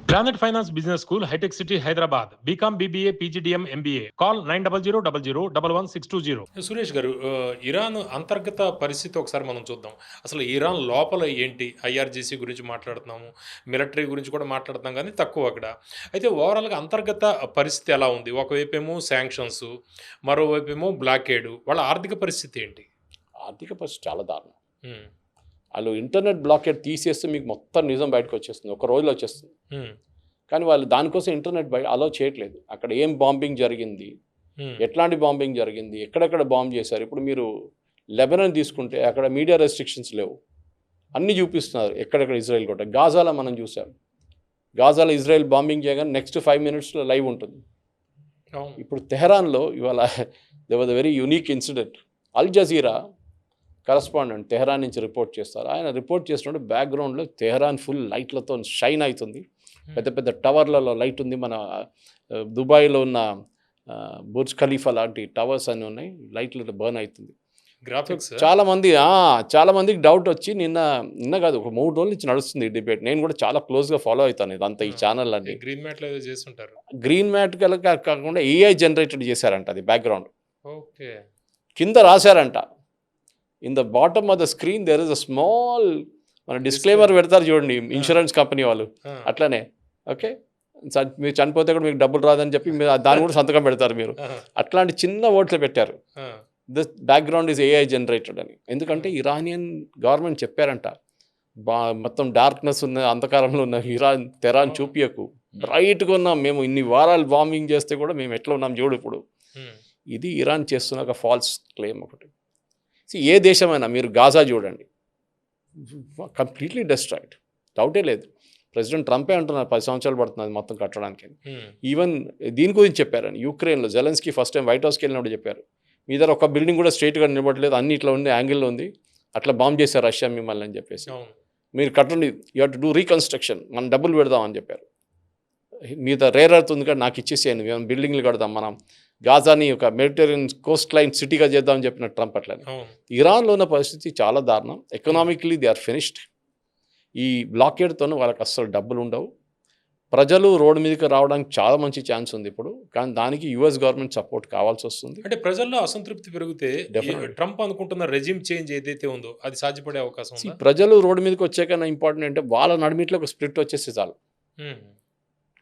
Granite Finance Business School, High-Tech City, Hyderabad. BCom, BBA, PGDM, MBA. Call 9000 Suresh గారు, Iran అంతర్గత పరిస్థితి ఒకసారి మనం చూద్దాం. అసలు ఇరాన్ లోపల ఏంటి? ఐఆర్జీసీ గురించి మాట్లాడుతున్నాము, మిలిటరీ గురించి కూడా మాట్లాడుతున్నాం కానీ తక్కువ అక్కడ. అయితే ఓవరాల్గా అంతర్గత పరిస్థితి ఎలా ఉంది? ఒకవైపేమో శాంక్షన్స్, మరోవైపేమో బ్లాకేడు. వాళ్ళ ఆర్థిక పరిస్థితి ఏంటి? ఆర్థిక పరిస్థితి చాలా దారుణం. వాళ్ళు ఇంటర్నెట్ బ్లాకేడ్ తీసేస్తే మీకు మొత్తం నిజం బయటకు వచ్చేస్తుంది, ఒక రోజులో వచ్చేస్తుంది. కానీ వాళ్ళు దానికోసం ఇంటర్నెట్ అలో చేయట్లేదు. అక్కడ ఏం బాంబింగ్ జరిగింది, ఎట్లాంటి బాంబింగ్ జరిగింది, ఎక్కడెక్కడ బాంబ్ చేశారు. ఇప్పుడు మీరు లెబనాన్ తీసుకుంటే అక్కడ మీడియా రెస్ట్రిక్షన్స్ లేవు, అన్నీ చూపిస్తున్నారు ఎక్కడెక్కడ ఇజ్రాయెల్ కొట్ట. గాజాలో మనం చూసాం, గాజాలో ఇజ్రాయెల్ బాంబింగ్ చేయగానే నెక్స్ట్ 5 minutesలో లైవ్ ఉంటుంది. ఇప్పుడు తెహరాన్లో ఇవాళ they was a very unique incident. Al Jazeera correspondent Tehran నుంచి రిపోర్ట్ చేస్తారు. ఆయన రిపోర్ట్ చేసినప్పుడు బ్యాక్గ్రౌండ్లో తెహరాన్ ఫుల్ లైట్లతో షైన్ అవుతుంది. పెద్ద పెద్ద టవర్లలో లైట్ ఉంది. మన దుబాయ్లో ఉన్న బుర్జ్ ఖలీఫా లాంటి టవర్స్ అన్నీ ఉన్నాయి, లైట్లు బర్న్ అవుతుంది. గ్రాఫిక్స్ చాలా మందికి డౌట్ వచ్చి నిన్న కాదు, ఒక 3 రోజుల నుంచి నడుస్తుంది ఈ డిబేట్. నేను కూడా చాలా క్లోజ్గా ఫాలో అవుతాను ఇదంతా, ఈ ఛానల్ అన్ని. గ్రీన్ మ్యాట్లో చేస్తుంటారు. గ్రీన్ మ్యాట్ కాకుండా ఏఐ జనరేటెడ్ చేశారంట అది బ్యాక్గ్రౌండ్. ఓకే, కింద రాశారంట, in the bottom of the screen there is a small, మన డిస్క్లైమర్ పెడతారు చూడండి ఇన్సూరెన్స్ కంపెనీ వాళ్ళు, అట్లనే ఓకే మీరు చనిపోతే కూడా మీకు డబ్బులు రాదని చెప్పి మీరు దాన్ని కూడా సంతకం పెడతారు మీరు. అట్లాంటి చిన్న ఓట్లు పెట్టారు, this background is AI generated అని. ఎందుకంటే ఇరానియన్ గవర్నమెంట్ చెప్పారంట, మొత్తం డార్క్నెస్ ఉన్న అంధకారంలో ఉన్న తెరాన్ చూపియకు, బ్రైట్గా ఉన్నాం మేము, ఇన్ని వారాలు బాంబింగ్ చేస్తే కూడా మేము ఎట్లా ఉన్నాం చూడు ఇప్పుడు. ఇది ఇరాన్ చేస్తున్న ఒక ఫాల్స్ క్లెయిమ్ ఒకటి. ఏ దేశమైనా మీరు గాజా చూడండి, కంప్లీట్లీ డిస్ట్రాయిడ్, డౌటే లేదు. ప్రెసిడెంట్ ట్రంపే అంటున్నారు 10 సంవత్సరాలు పడుతుంది మొత్తం కట్టడానికి. ఈవెన్ దీని గురించి చెప్పారని, యూక్రెయిన్లో జెలెన్స్కీ ఫస్ట్ టైం వైట్ హౌస్కి వెళ్ళినప్పుడు చెప్పారు, మీ దగ్గర ఒక బిల్డింగ్ కూడా స్ట్రైట్గా నిలబడలేదు, అన్ని ఇట్లా ఉంది, యాంగిల్లో ఉంది, అట్లా బాంబ్ చేశారు రష్యా మిమ్మల్ని అని చెప్పేసి. మీరు కట్టండి, you have to do reconstruction, మనం డబ్బులు పెడదామని చెప్పారు. మీద రేర్ అర్త్ ఉంది కానీ నాకు ఇచ్చేసేయండి, మేము బిల్డింగ్లు కడదాం, మనం గాజాని ఒక మెడిటరేనియన్ కోస్ట్ లైన్ సిటీగా చేద్దామని చెప్పిన ట్రంప్. అట్లా ఇరాన్లో ఉన్న పరిస్థితి చాలా దారుణం. Economically they are finished. ఈ బ్లాకేడ్తో వాళ్ళకి అస్సలు డబ్బులు ఉండవు. ప్రజలు రోడ్డు మీదకి రావడానికి చాలా మంచి ఛాన్స్ ఉంది ఇప్పుడు, కానీ దానికి యుఎస్ గవర్నమెంట్ సపోర్ట్ కావాల్సి వస్తుంది. అంటే ప్రజల్లో అసంతృప్తి పెరిగితే ట్రంప్ అనుకుంటున్న రెజిమ్ చేంజ్ ఏదైతే ఉందో అది సాధ్యపడే అవకాశం ఉంది. ప్రజలు రోడ్డు మీదకి వచ్చాకన్నా ఇంపార్టెంట్ అంటే వాళ్ళ నడిమిట్లో ఒక స్ప్లిట్ వచ్చేసి చాలు.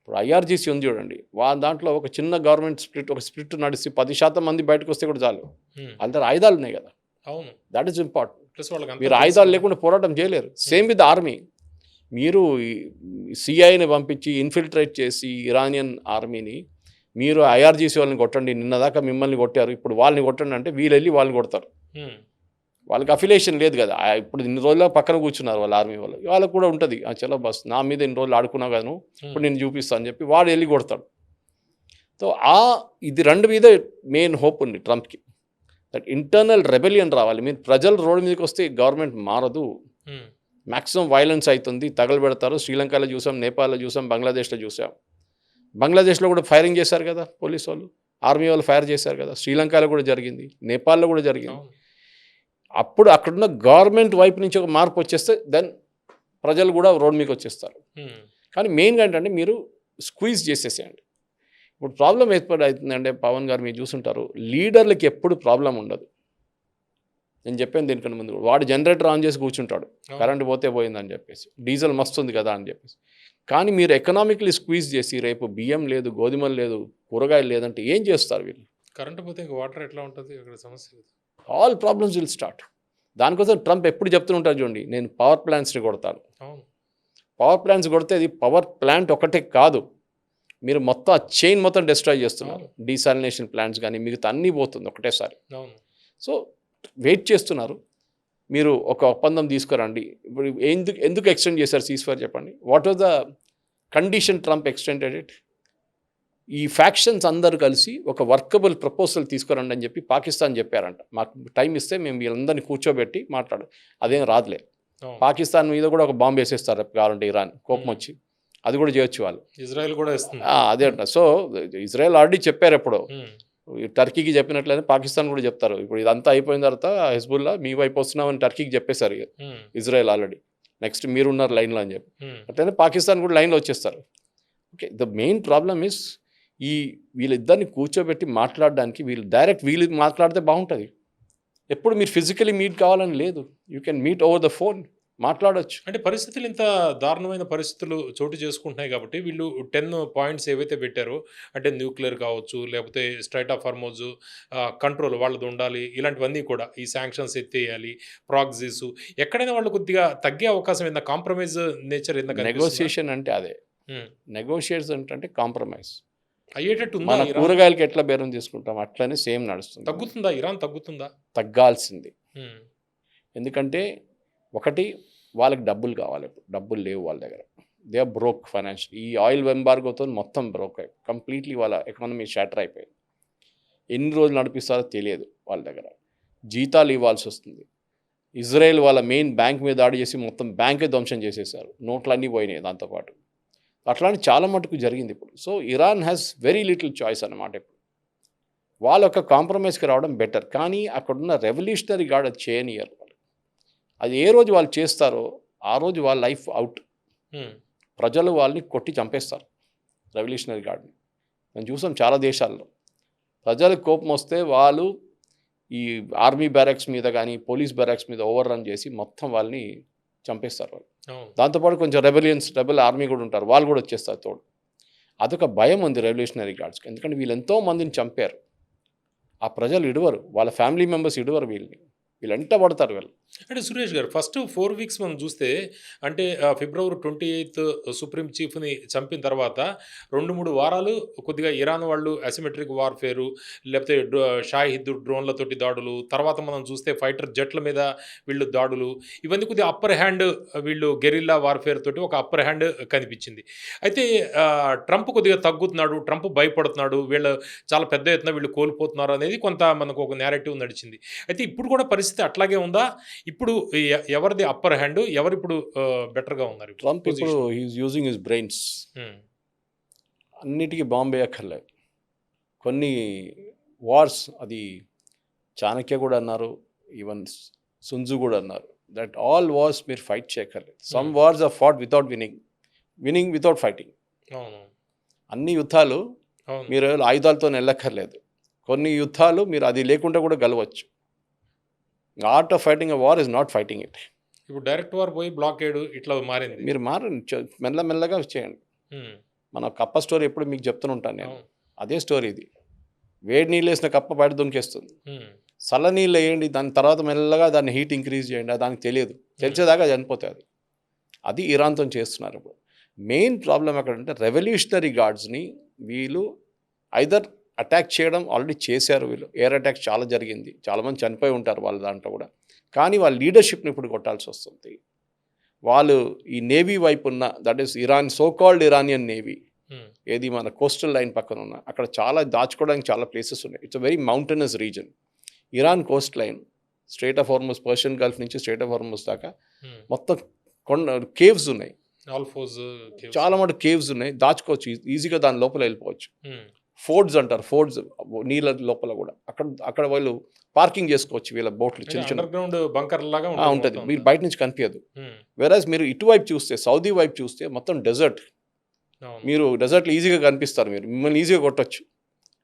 ఇప్పుడు ఐఆర్జీసీ ఉంది చూడండి, వాళ్ళ దాంట్లో ఒక చిన్న గవర్నమెంట్ ఒక స్ప్లిట్ నడిచి 10% మంది బయటకు వస్తే కూడా చాలు. అందరు ఆయుధాలు ఉన్నాయి కదా, దట్ ఈస్ ఇంపార్టెంట్. మీరు ఆయుధాలు లేకుండా పోరాటం చేయలేరు. సేమ్ విత్ ఆర్మీ, మీరు సిఐని పంపించి ఇన్ఫిల్ట్రేట్ చేసి ఇరానియన్ ఆర్మీని మీరు ఐఆర్జీసీ వాళ్ళని కొట్టండి, నిన్నదాకా మిమ్మల్ని కొట్టారు, ఇప్పుడు వాళ్ళని కొట్టండి అంటే వీళ్ళు వెళ్ళి వాళ్ళని కొడతారు. వాళ్ళకి అఫిలియేషన్ లేదు కదా, ఇప్పుడు ఇన్ని రోజుల్లో పక్కన కూర్చున్నారు వాళ్ళ ఆర్మీ వాళ్ళు, వాళ్ళకు కూడా ఉంటుంది చలో బస్ నా మీద ఇన్ని రోజులు ఆడుకున్నావు కదా నువ్వు, ఇప్పుడు నేను చూపిస్తాను అని చెప్పి వాడు వెళ్ళి కొడతాడు. సో ఇది రెండు మీద మెయిన్ హోప్ ఉంది ట్రంప్కి, దట్ ఇంటర్నల్ రెబెలియన్ రావాలి. మీరు ప్రజలు రోడ్డు మీదకి వస్తే గవర్నమెంట్ మారదు, మ్యాక్సిమం వైలెన్స్ అవుతుంది, తగలబెడతారు. శ్రీలంకలో చూసాం, నేపాల్లో చూసాం, బంగ్లాదేశ్లో చూసాం. బంగ్లాదేశ్లో కూడా ఫైరింగ్ చేశారు కదా పోలీసు వాళ్ళు, ఆర్మీ వాళ్ళు ఫైర్ చేశారు కదా, శ్రీలంకలో కూడా జరిగింది, నేపాల్లో కూడా జరిగింది. అప్పుడు అక్కడున్న గవర్నమెంట్ వైపు నుంచి ఒక మార్పు వచ్చేస్తే దెన్ ప్రజలు కూడా రోడ్ మీకు వచ్చేస్తారు. కానీ మెయిన్గా ఏంటంటే మీరు స్క్వీజ్ చేసేసేయండి. ఇప్పుడు ప్రాబ్లం ఏర్పడుతుందంటే పవన్ గారు మీరు చూసుంటారు, లీడర్లకి ఎప్పుడు ప్రాబ్లం ఉండదు. నేను చెప్పాను దీనికన్నా ముందు, వాడు జనరేటర్ ఆన్ చేసి కూర్చుంటాడు, కరెంట్ పోతే పోయిందని చెప్పేసి, డీజిల్ మస్తుంది కదా అని చెప్పేసి. కానీ మీరు ఎకనామిక్లీ స్క్వీజ్ చేసి రేపు బియ్యం లేదు, గోధుమలు లేదు, కూరగాయలు లేదంటే ఏం చేస్తారు వీళ్ళు? కరెంట్ పోతే వాటర్ ఎట్లా ఉంటుంది అక్కడ సమస్య? All problems will start. దానికోసం ట్రంప్ ఎప్పుడు చెప్తుంటారు చూడండి, నేను పవర్ ప్లాంట్స్ని కొడతాను. పవర్ ప్లాంట్స్ కొడితే అది పవర్ ప్లాంట్ ఒకటే కాదు, మీరు మొత్తం ఆ చైన్ మొత్తం డిస్ట్రాయ్ చేస్తున్నారు. డీసాలినేషన్ ప్లాంట్స్ కానీ మిగతా అన్నీ పోతుంది ఒకటేసారి. సో వెయిట్ చేస్తున్నారు, మీరు ఒక ఒప్పందం తీసుకురండి. ఇప్పుడు ఎందుకు ఎక్స్టెండ్ చేశారు సీజ్ఫైర్ చెప్పండి? What was the condition Trump extended it? ఈ ఫ్యాక్షన్స్ అందరూ కలిసి ఒక వర్కబుల్ ప్రపోజల్ తీసుకురండి అని చెప్పి పాకిస్తాన్ చెప్పారంట. మాకు టైం ఇస్తే మేము వీళ్ళందరినీ కూర్చోబెట్టి మాట్లాడు. అదేం రాదులే, పాకిస్తాన్ మీద కూడా ఒక బాంబు వేసేస్తారు కావాలంటే ఇరాన్, కోపం వచ్చి అది కూడా చేయొచ్చు వాళ్ళు. ఇజ్రాయెల్ కూడా ఇస్తుంది అదే అంట. సో ఇజ్రాయెల్ ఆల్రెడీ చెప్పారు ఎప్పుడో, టర్కీకి చెప్పినట్లయితే పాకిస్తాన్ కూడా చెప్తారు. ఇప్పుడు ఇదంతా అయిపోయిన తర్వాత హిజ్బుల్లా మీ వైపు వస్తున్నామని టర్కీకి చెప్పేశారు ఇజ్రాయెల్ ఆల్రెడీ, నెక్స్ట్ మీరున్నారు లైన్లో అని చెప్పి. అట్లయితే పాకిస్తాన్ కూడా లైన్లో వచ్చేస్తారు. Okay. The main problem is ఈ వీళ్ళిద్దరిని కూర్చోబెట్టి మాట్లాడడానికి వీళ్ళు మాట్లాడితే బాగుంటుంది. ఎప్పుడు మీరు ఫిజికలీ మీట్ కావాలని లేదు. You can meet over the phone, మాట్లాడొచ్చు. అంటే పరిస్థితులు ఇంత దారుణమైన పరిస్థితులు చోటు చేసుకుంటున్నాయి కాబట్టి వీళ్ళు 10 పాయింట్స్ ఏవైతే పెట్టారో అంటే న్యూక్లియర్ కావచ్చు, లేకపోతే స్ట్రైట్ ఆఫ్ హార్మోజ్ కంట్రోల్ వాళ్ళది ఉండాలి. ఇలాంటివన్నీ కూడా ఈ శాంక్షన్స్ ఎత్తేయాలి, ప్రాక్సీస్ ఎక్కడైనా వాళ్ళు కొద్దిగా తగ్గే అవకాశం ఏందా? కాంప్రమైజ్ నేచర్ ఏందా కనిపిస్తుందా? నెగోషియేషన్ అంటే అదే. హ్మ్. నెగోషియేషన్ అంటే కాంప్రమైజ్. అయ్యేటట్టు ఉందా మన ఇరాన్? కూరగాయలకి ఎట్లా బేరం తీసుకుంటాం అట్లనే సేమ్ నడుస్తుంది. తగ్గుతుందా? ఇరాన్ తగ్గుతుందా? తగ్గాల్సింది. హ్మ్. ఎందుకంటే ఒకటి వాళ్ళకి డబ్బులు కావాలి. ఇప్పుడు డబ్బులు లేవు వాళ్ళ దగ్గర. They are broke financial. ఈ ఆయిల్ ఎంబార్గోతో మొత్తం బ్రోక్ అయిపోయి కంప్లీట్లీ వాళ్ళ ఎకానమీ షాటర్ అయిపోయింది. ఎన్ని రోజులు నడిపిస్తారో తెలియదు వాళ్ళ దగ్గర. జీతాలు ఇవ్వాల్సి వస్తుంది. ఇజ్రాయెల్ వాళ్ళ మెయిన్ బ్యాంక్ మీద దాడి చేసి మొత్తం బ్యాంకే ధ్వంసం చేసేసారు. నోట్లన్నీ పోయినాయి దాంతోపాటు. అట్లాంటి చాలా మటుకు జరిగింది ఇప్పుడు. So Iran has very little choice అన్నమాట ఇప్పుడు. వాళ్ళ ఒక కాంప్రమైజ్కి రావడం బెటర్. కానీ అక్కడున్న రెవల్యూషనరీ గార్డ్ అది చేయనియరు వాళ్ళు. అది ఏ రోజు వాళ్ళు చేస్తారో ఆ రోజు వాళ్ళ లైఫ్ అవుట్. హ్మ్. ప్రజలు వాళ్ళని కొట్టి చంపేస్తారు రెవల్యూషనరీ గార్డ్ని. మనం చూసాం చాలా దేశాల్లో. ప్రజలకు కోపం వస్తే వాళ్ళు ఈ ఆర్మీ బ్యారక్స్ మీద కానీ పోలీస్ బ్యారక్స్ మీద ఓవర్ రన్ చేసి మొత్తం వాళ్ళని చంపేస్తారు వాళ్ళు. అవును. దాంతోపాటు కొంచెం రెబెల్ ఆర్మీ కూడా ఉంటారు. వాళ్ళు కూడా వచ్చేస్తారు తోడు. అదొక భయం ఉంది రెవల్యూషనరీ గార్డ్స్కి. ఎందుకంటే వీళ్ళు ఎంతో మందిని చంపారు. ఆ ప్రజలు ఇడవరు. వాళ్ళ ఫ్యామిలీ మెంబర్స్ ఇడవరు వీళ్ళని. వీళ్ళు ఎంట పడతారు వీళ్ళు. అంటే సురేష్ గారు ఫస్ట్ 4 వీక్స్ మనం చూస్తే అంటే ఫిబ్రవరి 28 సుప్రీం చీఫ్‌ని చంపిన తర్వాత 2, 3 వారాలు కొద్దిగా ఇరాన్ వాళ్ళు అసిమెట్రిక్ వార్‌ఫేరు లేకపోతే షాహిద్ డ్రోన్‌లతోటి దాడులు, తర్వాత మనం చూస్తే ఫైటర్ జెట్ల మీద వీళ్ళు దాడులు, ఇవన్నీ కొద్దిగా అప్పర్ హ్యాండ్ వీళ్ళు గెరిల్లా వార్‌ఫేర్ తోటి ఒక అప్పర్ హ్యాండ్ కనిపించింది. అయితే ట్రంప్ కొద్దిగా తగ్గుతున్నాడు, ట్రంప్ భయపడుతున్నాడు, వీళ్ళు చాలా పెద్ద ఎత్తున వీళ్ళు కోల్పోతున్నారు అనేది కొంత మనకు ఒక నేరేటివ్ నడిచింది. అయితే ఇప్పుడు కూడా పరిస్థితి అట్లాగే ఉందా? ఇప్పుడు ఎవరిది అప్పర్ హ్యాండ్? ఎవరిప్పుడు బెటర్‌గా ఉన్నారు ఇప్పుడు ట్రంప్ ఇప్పుడు position? He is using his brains. Hmm. అన్నిటికీ బాంబే అక్కర్లేదు. కొన్ని వార్స్ అది చాణక్య కూడా అన్నారు. ఈవెన్ సున్జు కూడా అన్నారు. దట్ ఆల్ వార్స్ మీరు ఫైట్ చేయక్కర్లేదు. Some wars are fought without winning without fighting. అవును. అన్ని యుద్ధాలు అవును. మీరు ఆయుధాలతో వెళ్ళక్కర్లేదు. కొన్ని యుద్ధాలు మీరు అది లేకుండా కూడా గెలవచ్చు. Art of fighting a war is not fighting it. ఇప్పుడు డైరెక్ట్ వార్ పోయి బ్లాకేడ్ ఇట్లా మారింది. మీరు మారండి, మెల్లమెల్లగా చేయండి. హ్మ్. మన కప్ప స్టోరీ ఎప్పుడు మీకు చెప్తూనే నేను. అవును. అదే స్టోరీ ఇది. వేడి నీళ్ళు వేసిన కప్ప బయట దొంకేస్తుంది. హ్మ్. చల్ల నీళ్ళు వేయండి, దాని తర్వాత మెల్లగా దాన్ని హీట్ ఇంక్రీజ్ చేయండి. దానికి తెలియదు, తెలిసేదాకా చనిపోతుంది. అది ఇరాన్తో చేస్తున్నారు ఇప్పుడు. మెయిన్ ప్రాబ్లం ఎక్కడంటే రెవల్యూషనరీ గార్డ్స్ని వీళ్ళు ఐదర్ అటాక్ చేయడం ఆల్రెడీ చేశారు. వీళ్ళు ఎయిర్ అటాక్ చాలా జరిగింది, చాలామంది చనిపోయి ఉంటారు వాళ్ళ దాంట్లో కూడా. కానీ వాళ్ళ లీడర్షిప్ని ఇప్పుడు కొట్టాల్సి వస్తుంది. వాళ్ళు ఈ నేవీ వైపు ఉన్న that is Iran so called Iranian navy హ్మ్. ఏది మన కోస్టల్ లైన్ పక్కన ఉన్న అక్కడ చాలా దాచుకోవడానికి చాలా ప్లేసెస్ ఉన్నాయి. It's a very mountainous region. Iran coast line strait of Hormuz, Persian Gulf నుంచి స్ట్రైట్ ఆఫ్ హార్మస్ దాకా హ్మ్. మొత్తం కేవ్స్ ఉన్నాయి. ఆల్ఫోజ్ కేవ్స్. చాలా మటు కేవ్స్ ఉన్నాయి, దాచుకోవచ్చు ఈజీగా. దాని లోపల వెళ్ళిపోవచ్చు. హ్మ్. ఫోర్డ్స్ అంటారు, ఫోర్డ్స్ నీళ్ళ లోపల కూడా అక్కడ వాళ్ళు పార్కింగ్ చేసుకోవచ్చు వీళ్ళ బోట్లు చిన్న చిన్న. అండర్ గ్రౌండ్ బంకర్ లాగా ఉంటుంది, మీరు బయట నుంచి కనిపించదు. హ్మ్. వెరాజ్ మీరు ఇటువైపు చూస్తే, సౌదీ వైపు చూస్తే మొత్తం డెజర్ట్. అవును. మీరు డెజర్ట్లో ఈజీగా కనిపిస్తారు, మిమ్మల్ని ఈజీగా కొట్టచ్చు.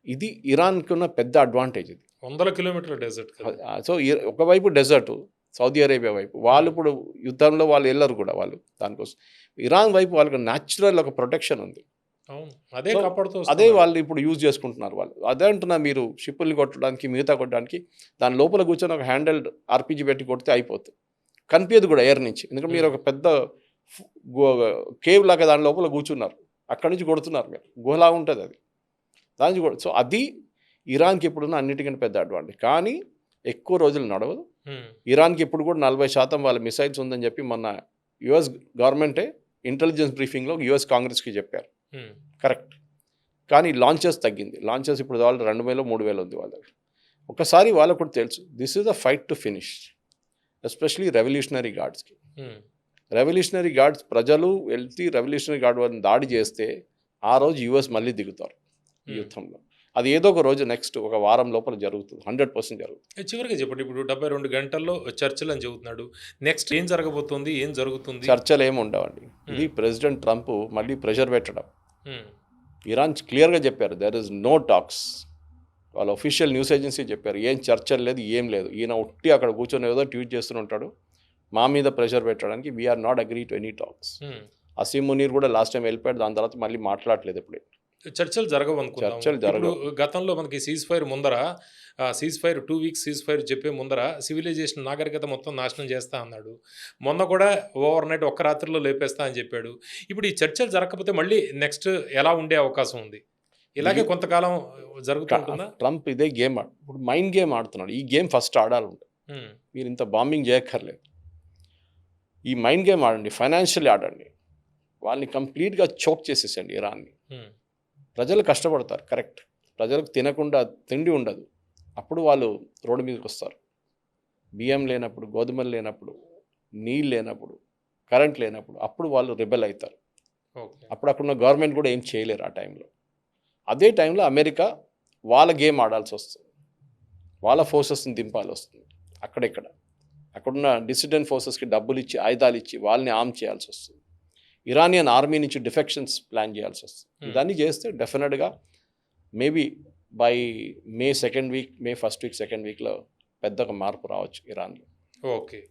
ఇది ఇరాన్కి ఉన్న పెద్ద అడ్వాంటేజ్ ఇది. 100 కిలోమీటర్ల డెజర్ట్ కదా. సో ఒకవైపు డెజర్ట్ సౌదీ అరేబియా వైపు, వాళ్ళు ఇప్పుడు యుద్ధంలో వాళ్ళు వెళ్ళరు కూడా వాళ్ళు దానికోసం. ఇరాన్ వైపు వాళ్ళకి న్యాచురల్ ఒక ప్రొటెక్షన్ ఉంది. అవును. అదే సో కాపాడుతూ అదే వస్తున్నారు. వాళ్ళు ఇప్పుడు యూజ్ చేసుకుంటున్నారు వాళ్ళు. అదే అంటున్నా, మీరు షిప్పుల్ని కొట్టడానికి, మిగతా కొట్టడానికి దాని లోపల కూర్చొని ఒక హ్యాండల్డ్ ఆర్పీజీ పెట్టి కొడితే అయిపోతుంది. కనిపించదు కూడా ఎయిర్ నుంచి, ఎందుకంటే మీరు ఒక పెద్ద కేవ్ లాగా దాని లోపల కూర్చున్నారు, అక్కడి నుంచి కొడుతున్నారు మీరు. గుహలాగా ఉంటుంది అది, దాని నుంచి కూడా. సో అది ఇరాన్కి ఇప్పుడున్న అన్నిటికంటే పెద్ద అడ్వాంటేజ్. కానీ ఎక్కువ రోజులు నడవదు. హ్మ్. ఇరాన్కి ఇప్పుడు కూడా 40% వాళ్ళ మిసైల్స్ ఉందని చెప్పి మొన్న యుఎస్ గవర్నమెంటే ఇంటెలిజెన్స్ బ్రీఫింగ్లో యుఎస్ కాంగ్రెస్కి చెప్పారు. హ్మ్. కరెక్ట్. కానీ లాంచెస్ తగ్గింది. లాంచెస్ ఇప్పుడు వాళ్ళు 2000, 3000 ఉంది వాళ్ళ దగ్గర. ఒకసారి వాళ్ళకు కూడా తెలుసు, this is a fight to finish, especially revolutionary గార్డ్స్కి. హ్మ్. రెవల్యూషనరీ గార్డ్స్ ప్రజలు వెళ్తే రెవల్యూషనరీ గార్డ్ వాళ్ళని దాడి చేస్తే ఆ రోజు యుఎస్ మళ్ళీ దిగుతారు ఈ యుద్ధంలో. అది ఏదో ఒక రోజు నెక్స్ట్ ఒక వారం లోపల జరుగుతుంది, 100% జరుగుతుంది. చివరిగా చెప్పండి, ఇప్పుడు 72 గంటల్లో చర్చలు అని చెబుతున్నాడు. నెక్స్ట్ ఏం జరగబోతుంది, ఏం జరుగుతుంది? చర్చలు ఏమి ఉండవండి. ఇది ప్రెసిడెంట్ ట్రంప్ మళ్ళీ ప్రెషర్ పెట్టడం. హ్మ్. ఇరాన్ క్లియర్గా చెప్పారు దెర్ ఇస్ నో టాక్స్. వాళ్ళ ఒఫీషియల్ న్యూస్ ఏజెన్సీ చెప్పారు ఏం చర్చలు లేదు, ఏం లేదు. ఈయన ఒట్టి అక్కడ కూర్చొని ఏదో ట్వీట్ చేస్తుంటాడు, మా మీద ప్రెషర్ పెట్టడానికి. We are not agree to any talks. Hmm. Asim Munir కూడా లాస్ట్ టైం వెళ్ళిపోయాడు, దాని తర్వాత మళ్ళీ మాట్లాడలేదు ఇప్పుడు. చర్చలు జరగవనుకుందాం. చర్చలు ఇప్పుడు జరగవు. గతంలో మనకి సీజ్ ఫైర్ ముందర 2 వీక్స్ సీజ్ ఫైర్ చెప్పే ముందర సివిలైజేషన్ నాగరికత మొత్తం నాశనం చేస్తా అన్నాడు. మొన్న కూడా ఓవర్ నైట్ ఒక్క రాత్రిలో లేపేస్తా అని చెప్పాడు. ఇప్పుడు ఈ చర్చలు జరగకపోతే మళ్ళీ నెక్స్ట్ ఎలా ఉండే అవకాశం ఉంది? ఇలాగే కొంతకాలం జరుగుతుంటుందా? ట్రంప్ ఇదే గేమ్ ఇప్పుడు మైండ్ గేమ్ ఆడుతున్నాడు. ఈ గేమ్ ఫస్ట్ ఆడాలి. హ్మ్. మీరు ఇంత బాంబింగ్ చేయక్కర్లేదు. ఈ మైండ్ గేమ్ ఆడండి, ఫైనాన్షియల్లీ ఆడండి, వాళ్ళని కంప్లీట్గా చోక్ చేసేసండి ఇరాన్ని. హ్మ్. ప్రజలు కష్టపడతారు, కరెక్ట్. ప్రజలకు తినకుండా తిండి ఉండదు, అప్పుడు వాళ్ళు రోడ్డు మీదకి వస్తారు. బియ్యం లేనప్పుడు, గోధుమలు లేనప్పుడు, నీళ్ళు లేనప్పుడు, కరెంట్ లేనప్పుడు, అప్పుడు వాళ్ళు రిబెల్ అవుతారు. ఓకే. అప్పుడు అక్కడున్న గవర్నమెంట్ కూడా ఏం చేయలేరు ఆ టైంలో. అదే టైంలో అమెరికా వాళ్ళ గేమ్ ఆడాల్సి వస్తుంది, వాళ్ళ ఫోర్సెస్ని దింపాల్సి వస్తుంది. అక్కడున్న డిసిడెంట్ ఫోర్సెస్కి డబ్బులు ఇచ్చి, ఆయుధాలు ఇచ్చి వాళ్ళని ఆర్మ్ చేయాల్సి వస్తుంది. ఇరానియన్ ఆర్మీ నుంచి డిఫెక్షన్స్ ప్లాన్ చేయాల్సి వస్తుంది. ఇవన్నీ చేస్తే డెఫినెట్గా maybe by May 2nd week, May 1st week, 2nd వీక్లో పెద్దగా మార్పు రావచ్చు ఇరాన్లో. ఓకే.